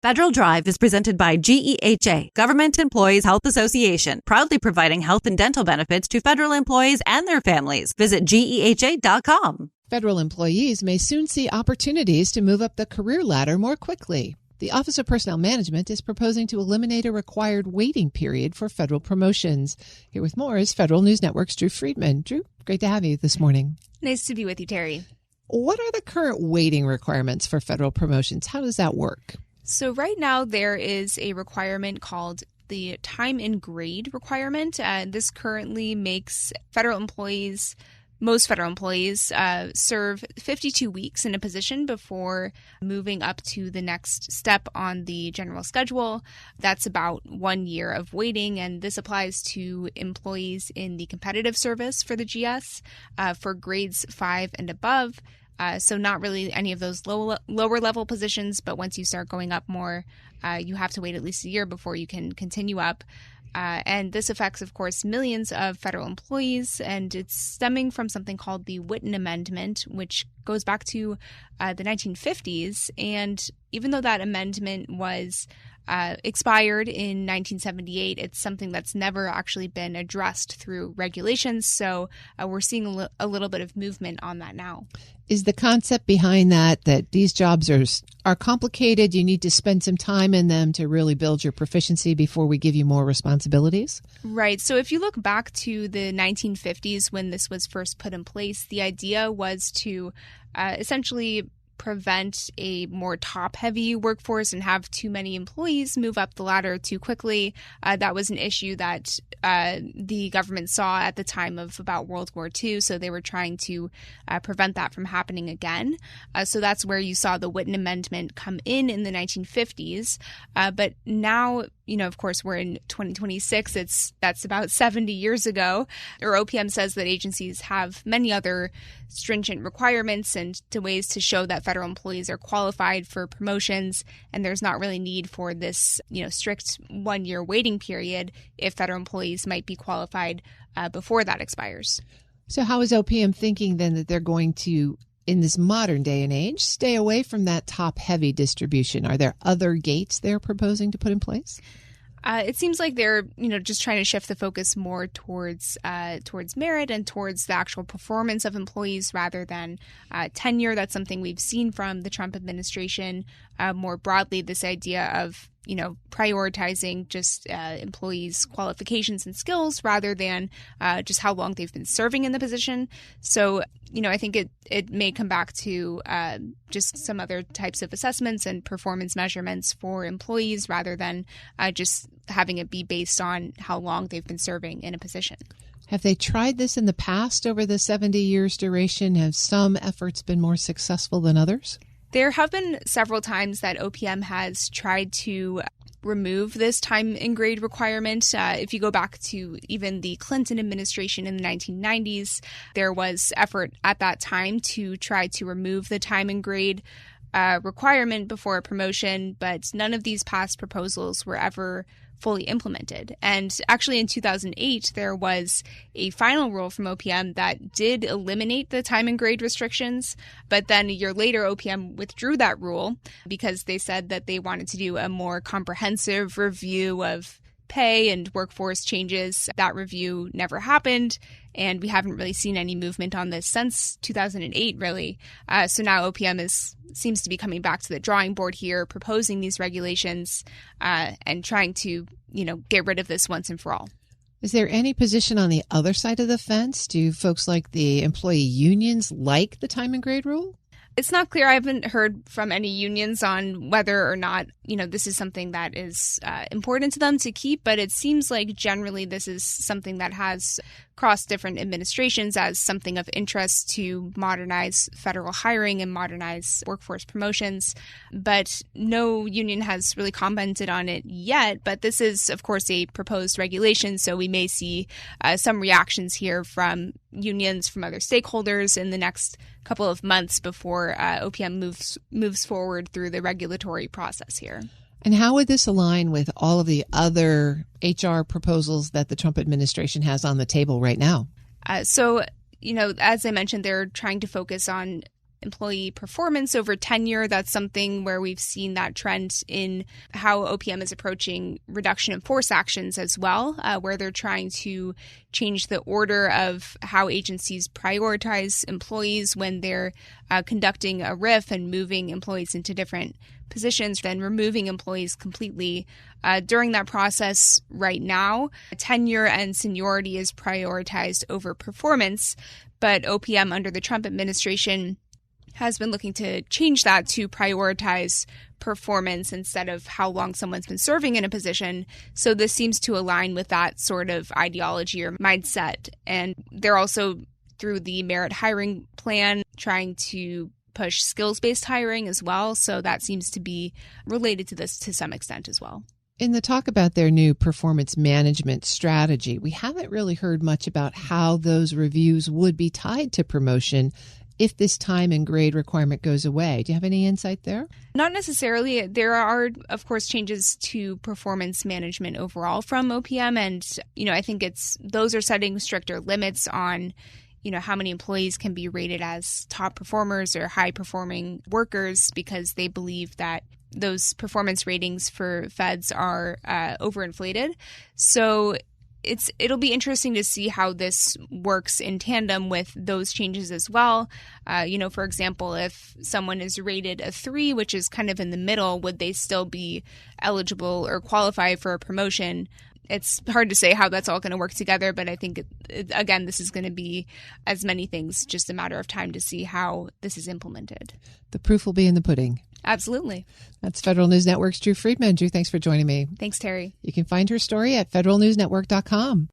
Federal Drive is presented by GEHA, Government Employees Health Association, proudly providing health and dental benefits to federal employees and their families. Visit GEHA.com. Federal employees may soon see opportunities to move up the career ladder more quickly. The Office of Personnel Management is proposing to eliminate a required waiting period for federal promotions. Here with more is Federal News Network's Drew Friedman. Drew, great to have you this morning. Nice to be with you, Terry. What are the current waiting requirements for federal promotions? How does that work? So right now there is a requirement called the time and grade requirement. This currently makes most federal employees serve 52 weeks in a position before moving up to the next step on the general schedule. That's about 1 year of waiting, and this applies to employees in the competitive service for the GS for grades 5 and above. So not really any of those lower level positions, but once you start going up more, you have to wait at least a year before you can continue up. And this affects, of course, millions of federal employees, and it's stemming from something called the Whitten Amendment, which goes back to the 1950s. And even though that amendment was expired in 1978, it's something that's never actually been addressed through regulations. So we're seeing a little bit of movement on that now. Is the concept behind that these jobs are complicated, you need to spend some time in them to really build your proficiency before we give you more responsibilities? Right. So if you look back to the 1950s when this was first put in place, the idea was to essentially prevent a more top-heavy workforce and have too many employees move up the ladder too quickly. That was an issue that the government saw at the time of about World War II, so they were trying to prevent that from happening again. So that's where you saw the Whitten Amendment come in the 1950s. But now, of course, we're in 2026. That's about 70 years ago. Or OPM says that agencies have many other stringent requirements and ways to show that federal employees are qualified for promotions, and there's not really need for this, strict 1 year waiting period if federal employees might be qualified before that expires. So how is OPM thinking then that they're going to, in this modern day and age, stay away from that top-heavy distribution? Are there other gates they're proposing to put in place? It seems like they're, just trying to shift the focus more towards merit and towards the actual performance of employees rather than tenure. That's something we've seen from the Trump administration more broadly, this idea of prioritizing just employees' qualifications and skills rather than just how long they've been serving in the position. So, I think it may come back to just some other types of assessments and performance measurements for employees rather than just having it be based on how long they've been serving in a position. Have they tried this in the past over the 70 years duration? Have some efforts been more successful than others? There have been several times that OPM has tried to remove this time and grade requirement. If you go back to even the Clinton administration in the 1990s, there was effort at that time to try to remove the time and grade requirement before a promotion, but none of these past proposals were ever fully implemented. And actually in 2008, there was a final rule from OPM that did eliminate the time and grade restrictions. But then a year later, OPM withdrew that rule because they said that they wanted to do a more comprehensive review of pay and workforce changes. That review never happened, and we haven't really seen any movement on this since 2008, really. So now OPM seems to be coming back to the drawing board here, proposing these regulations and trying to, get rid of this once and for all. Is there any position on the other side of the fence? Do folks like the employee unions like the time and grade rule? It's not clear. I haven't heard from any unions on whether or not, this is something that is important to them to keep, but it seems like generally this is something that has crossed different administrations as something of interest to modernize federal hiring and modernize workforce promotions. But no union has really commented on it yet. But this is, of course, a proposed regulation, so we may see some reactions here from unions, from other stakeholders in the next couple of months before OPM moves forward through the regulatory process here. And how would this align with all of the other HR proposals that the Trump administration has on the table right now? So, as I mentioned, they're trying to focus on employee performance over tenure. That's something where we've seen that trend in how OPM is approaching reduction in force actions as well, where they're trying to change the order of how agencies prioritize employees when they're conducting a RIF and moving employees into different positions, then removing employees completely. During that process right now, tenure and seniority is prioritized over performance, but OPM under the Trump administration has been looking to change that to prioritize performance instead of how long someone's been serving in a position. So this seems to align with that sort of ideology or mindset. And they're also, through the merit hiring plan, trying to push skills-based hiring as well. So that seems to be related to this to some extent as well. In the talk about their new performance management strategy, we haven't really heard much about how those reviews would be tied to promotion if this time and grade requirement goes away. Do you have any insight there? Not necessarily. There are, of course, changes to performance management overall from OPM. And, I think those are setting stricter limits on how many employees can be rated as top performers or high performing workers, because they believe that those performance ratings for feds are overinflated. So it'll be interesting to see how this works in tandem with those changes as well. For example, if someone is rated a 3, which is kind of in the middle, would they still be eligible or qualify for a promotion? It's hard to say how that's all going to work together, but I think, again, this is going to be, as many things, just a matter of time to see how this is implemented. The proof will be in the pudding. Absolutely. That's Federal News Network's Drew Friedman. Drew, thanks for joining me. Thanks, Terry. You can find her story at federalnewsnetwork.com.